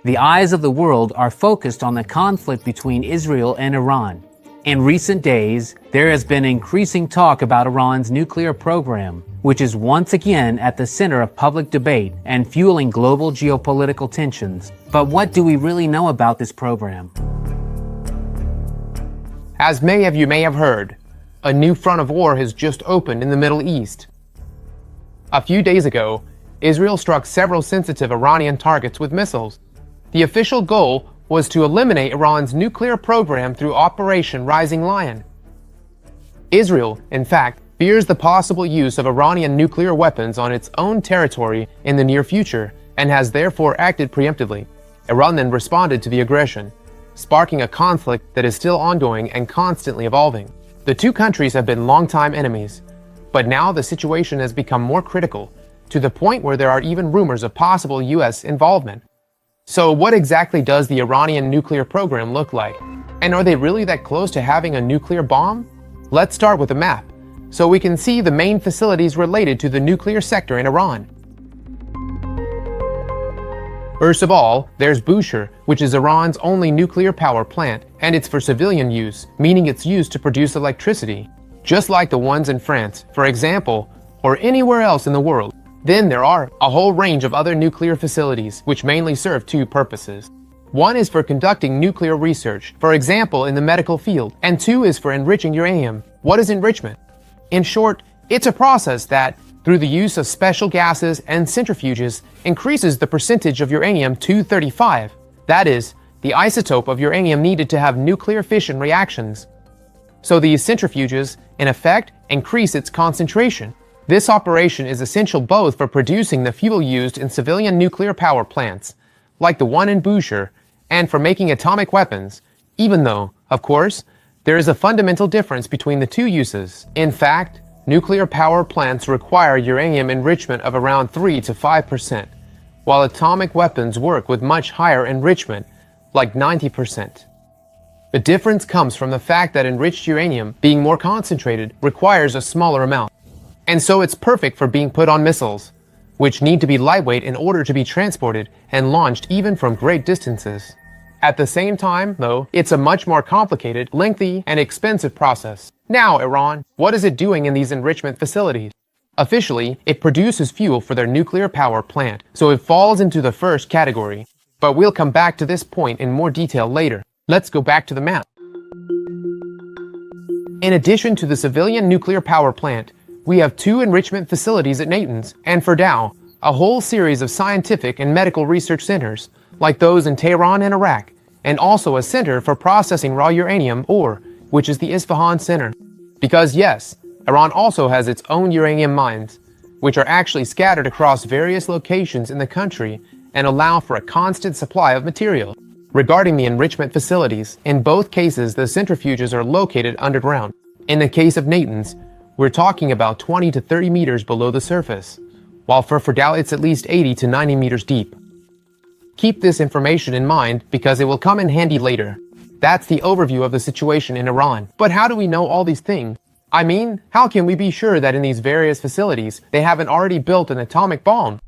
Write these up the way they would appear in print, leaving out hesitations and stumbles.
The eyes of the world are focused on the conflict between Israel and Iran. In recent days, there has been increasing talk about Iran's nuclear program, which is once again at the center of public debate and fueling global geopolitical tensions. But what do we really know about this program? As many of you may have heard, a new front of war has just opened in the Middle East. A few days ago, Israel struck several sensitive Iranian targets with missiles. The official goal was to eliminate Iran's nuclear program through Operation Rising Lion. Israel, in fact, fears the possible use of Iranian nuclear weapons on its own territory in the near future and has therefore acted preemptively. Iran then responded to the aggression, sparking a conflict that is still ongoing and constantly evolving. The two countries have been longtime enemies, but now the situation has become more critical, to the point where there are even rumors of possible U.S. involvement. So what exactly does the Iranian nuclear program look like? And are they really that close to having a nuclear bomb? Let's start with a map, so we can see the main facilities related to the nuclear sector in Iran. First of all, there's Bushehr, which is Iran's only nuclear power plant, and it's for civilian use, meaning it's used to produce electricity, just like the ones in France, for example, or anywhere else in the world. Then there are a whole range of other nuclear facilities, which mainly serve two purposes. One is for conducting nuclear research, for example in the medical field, and two is for enriching uranium. What is enrichment? In short, it's a process that, through the use of special gases and centrifuges, increases the percentage of uranium-235. That is, the isotope of uranium needed to have nuclear fission reactions. So these centrifuges, in effect, increase its concentration. This operation is essential both for producing the fuel used in civilian nuclear power plants, like the one in Bushehr, and for making atomic weapons, even though, of course, there is a fundamental difference between the two uses. In fact, nuclear power plants require uranium enrichment of around 3 to 5%, while atomic weapons work with much higher enrichment, like 90%. The difference comes from the fact that enriched uranium, being more concentrated, requires a smaller amount. And so it's perfect for being put on missiles, which need to be lightweight in order to be transported and launched even from great distances. At the same time, though, it's a much more complicated, lengthy, and expensive process. Now, Iran, what is it doing in these enrichment facilities? Officially, it produces fuel for their nuclear power plant, so it falls into the first category. But we'll come back to this point in more detail later. Let's go back to the map. In addition to the civilian nuclear power plant, we have two enrichment facilities at Natanz and Fordow, a whole series of scientific and medical research centers, like those in Tehran and Iraq, and also a center for processing raw uranium ore, which is the Isfahan Center. Because yes, Iran also has its own uranium mines, which are actually scattered across various locations in the country and allow for a constant supply of material. Regarding the enrichment facilities, in both cases the centrifuges are located underground. In the case of Natanz, we're talking about 20 to 30 meters below the surface, while for Fordow it's at least 80 to 90 meters deep. Keep this information in mind because it will come in handy later. That's the overview of the situation in Iran. But how do we know all these things? I mean, how can we be sure that in these various facilities they haven't already built an atomic bomb?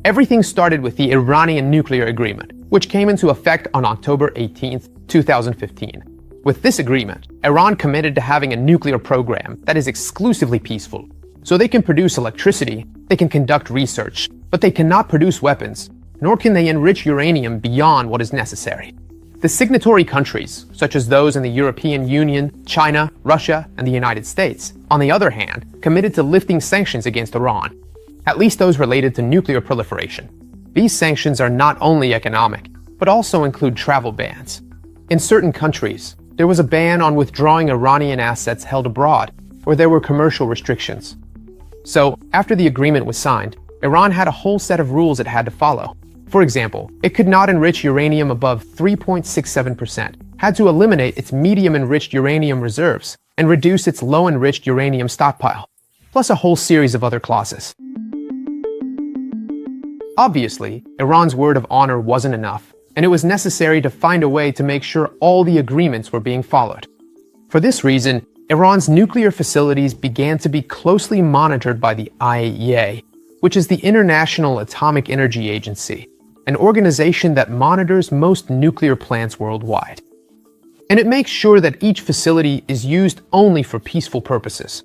Everything started with the Iranian nuclear agreement, which came into effect on October 18, 2015. With this agreement, Iran committed to having a nuclear program that is exclusively peaceful. So they can produce electricity, they can conduct research, but they cannot produce weapons, nor can they enrich uranium beyond what is necessary. The signatory countries, such as those in the European Union, China, Russia, and the United States, on the other hand, committed to lifting sanctions against Iran, at least those related to nuclear proliferation. These sanctions are not only economic, but also include travel bans. In certain countries, there was a ban on withdrawing Iranian assets held abroad, or there were commercial restrictions. So, after the agreement was signed, Iran had a whole set of rules it had to follow. For example, it could not enrich uranium above 3.67%, had to eliminate its medium-enriched uranium reserves, and reduce its low-enriched uranium stockpile, plus a whole series of other clauses. Obviously, Iran's word of honor wasn't enough, and it was necessary to find a way to make sure all the agreements were being followed. For this reason, Iran's nuclear facilities began to be closely monitored by the IAEA, which is the International Atomic Energy Agency, an organization that monitors most nuclear plants worldwide. And it makes sure that each facility is used only for peaceful purposes.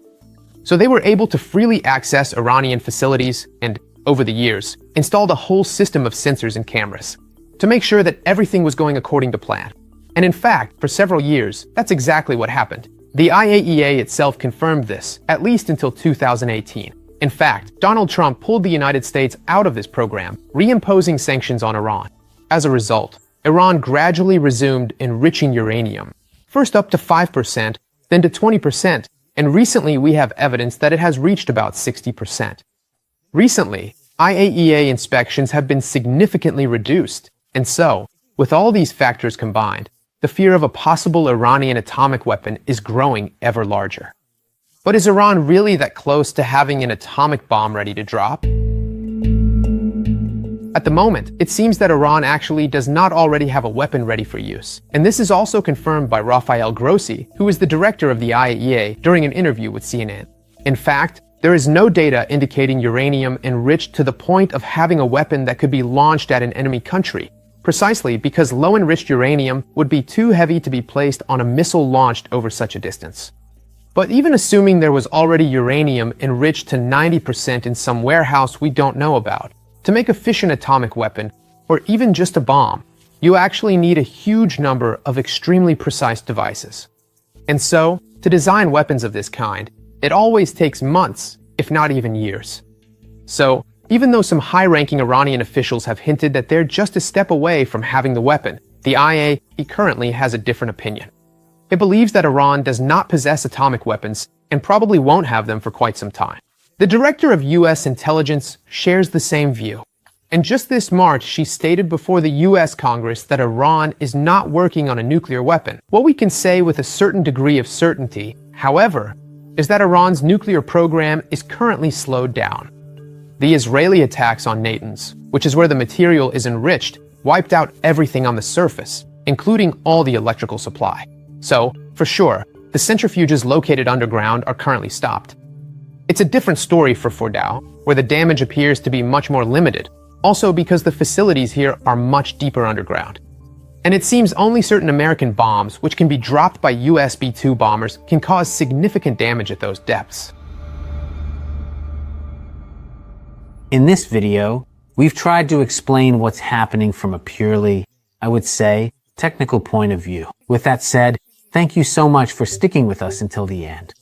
So they were able to freely access Iranian facilities and, over the years, installed a whole system of sensors and cameras to make sure that everything was going according to plan. And in fact, for several years, that's exactly what happened. The IAEA itself confirmed this, at least until 2018. In fact, Donald Trump pulled the United States out of this program, reimposing sanctions on Iran. As a result, Iran gradually resumed enriching uranium, first up to 5%, then to 20%, and recently we have evidence that it has reached about 60%. Recently, IAEA inspections have been significantly reduced, and so, with all these factors combined, the fear of a possible Iranian atomic weapon is growing ever larger. But is Iran really that close to having an atomic bomb ready to drop? At the moment, it seems that Iran actually does not already have a weapon ready for use. And this is also confirmed by Rafael Grossi, who is the director of the IAEA, during an interview with CNN. In fact, there is no data indicating uranium enriched to the point of having a weapon that could be launched at an enemy country, precisely because low-enriched uranium would be too heavy to be placed on a missile launched over such a distance. But even assuming there was already uranium enriched to 90% in some warehouse we don't know about, to make a fission atomic weapon, or even just a bomb, you actually need a huge number of extremely precise devices. And so, to design weapons of this kind, it always takes months, if not even years. So, even though some high-ranking Iranian officials have hinted that they're just a step away from having the weapon, the IAEA currently has a different opinion. It believes that Iran does not possess atomic weapons and probably won't have them for quite some time. The director of U.S. intelligence shares the same view. And just this March, she stated before the U.S. Congress that Iran is not working on a nuclear weapon. What we can say with a certain degree of certainty, however, is that Iran's nuclear program is currently slowed down. The Israeli attacks on Natanz, which is where the material is enriched, wiped out everything on the surface, including all the electrical supply. So, for sure, the centrifuges located underground are currently stopped. It's a different story for Fordow, where the damage appears to be much more limited, also because the facilities here are much deeper underground. And it seems only certain American bombs, which can be dropped by US B-2 bombers, can cause significant damage at those depths. In this video, we've tried to explain what's happening from a purely, I would say, technical point of view. With that said, thank you so much for sticking with us until the end.